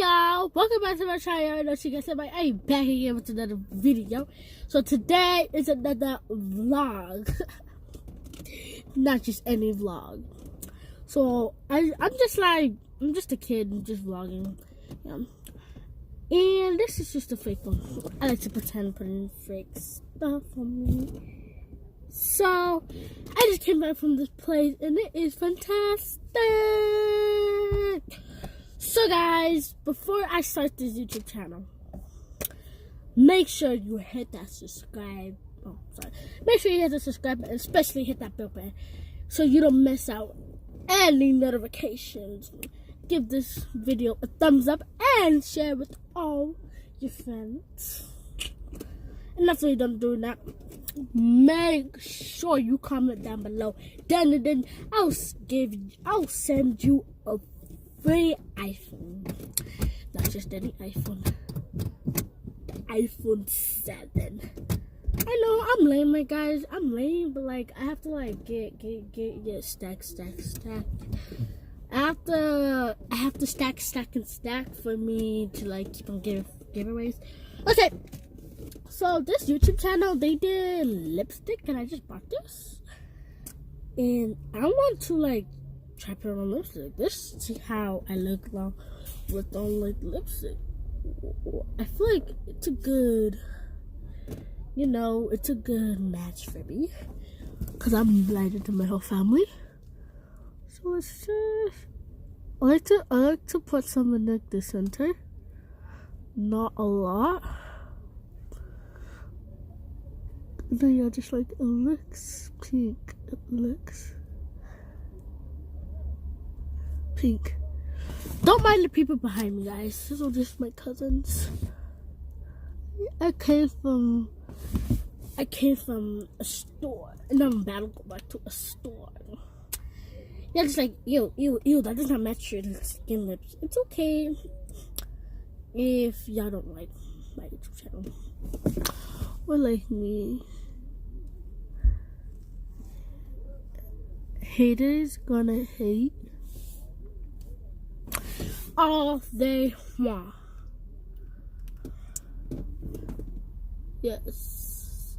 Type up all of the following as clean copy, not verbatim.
y'all, welcome back to my channel. I know she gets it, but I'm back again with another video. So today is another vlog. Not just any vlog. So I'm just a kid and just vlogging. Yeah. And this is just a fake one. I like to pretend putting fake stuff on me. So I just came back from this place and it is fantastic. So guys, before I start this YouTube channel, make sure you hit that subscribe. Oh, sorry. Make sure you hit the subscribe button, especially hit that bell button, so you don't miss out any notifications. Give this video a thumbs up and share with all your friends. And after you're done doing that, make sure you comment down below. Then I'll send you a free iPhone. Not just any iPhone. The iPhone 7. I know I'm lame, my guys. I'm lame, but like I have to like get stack. I have to stack for me to like keep on giving giveaways. Okay. So this YouTube channel, they did lipstick and I just bought this. And I want to like try put on lipstick. This see how I look now with on like lipstick. I feel like it's a good, it's a good match for me. Cause I'm blind to my whole family. So it's just I like to put some in like the center. Not a lot. Then yeah, just like it looks pink. It looks pink. Don't mind the people behind me, guys. These are just my cousins. I came from a store, and I'm about to go back to a store. Yeah, just like ew, that does not match your skin lips. It's okay if y'all don't like my YouTube channel or like me. Haters gonna hate all they want. Yes,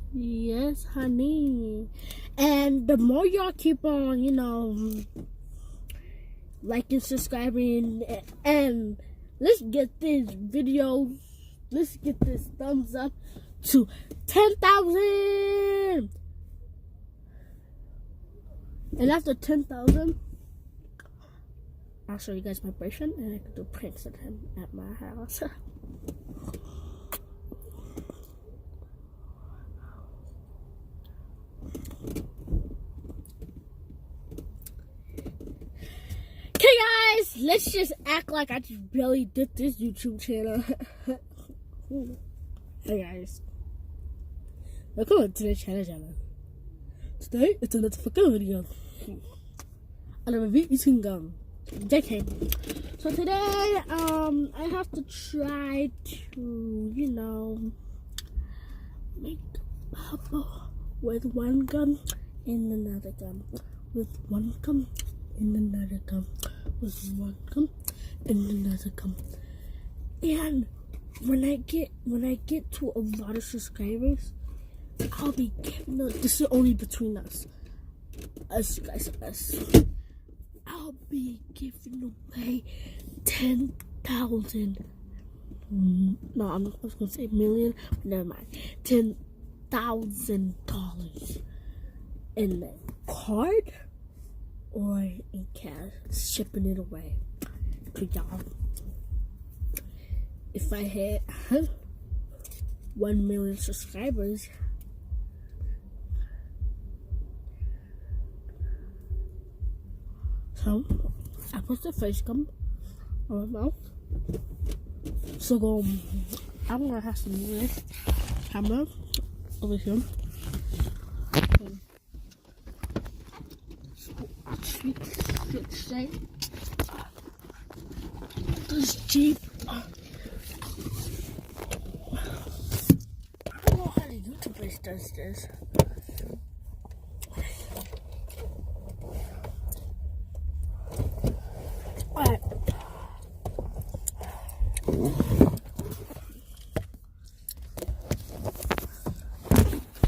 honey. And the more y'all keep on, liking, subscribing, and let's get this thumbs up to 10,000. And after 10,000, I'll show you guys my boyfriend and I can do pranks at him at my house. Okay guys, let's just act like I just barely did this YouTube channel. Hey guys, welcome to the channel. Today it's another fucking video. I'm gonna be eating gum. JK. So today, I have to try to, make bubble with one gum and another gum, with one gum and another gum, with one gum and another gum. And when I get to a lot of subscribers, I'll be giving them, this is only between us guys. I'll be giving away 10,000. No, I was gonna say million, but never mind. $10,000 in a card or in cash, shipping it away to y'all. If I hit 1 million subscribers, so I put the face gum on my mouth. So I'm gonna have some this camera over here. Sweet shape. This Jeep. I don't know how the YouTube does this. Alright.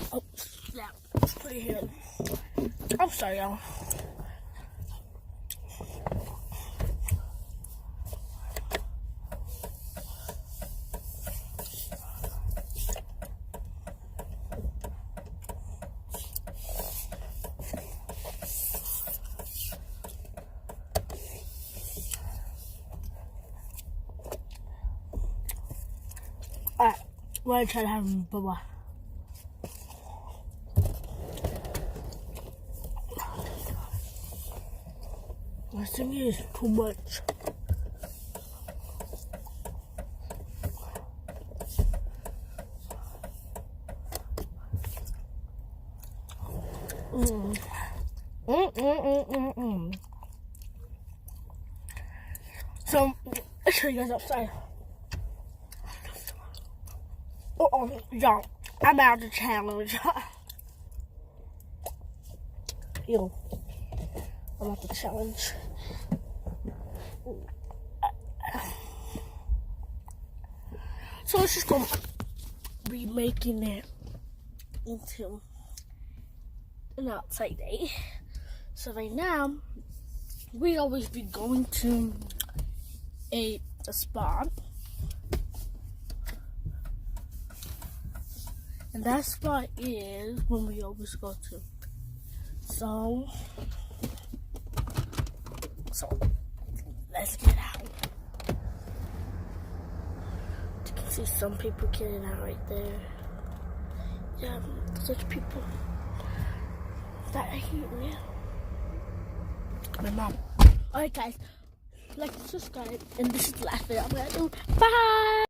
Oh, snap. It's pretty here. I'm sorry, y'all. Alright, we're gonna try to have them bye-bye. I think it is too much. So, I'll show you guys outside. Oh, y'all, I'm out of the challenge. Yo, I'm out the challenge. So it's just gonna be making it into an outside day. So right now, we always be going to a spot. And that spot is when we always go to. So let's get out. You can see some people getting out right there. Yeah, such people that I hate me. My mom. Alright guys, like and subscribe, and this is the last video I'm gonna do. Bye!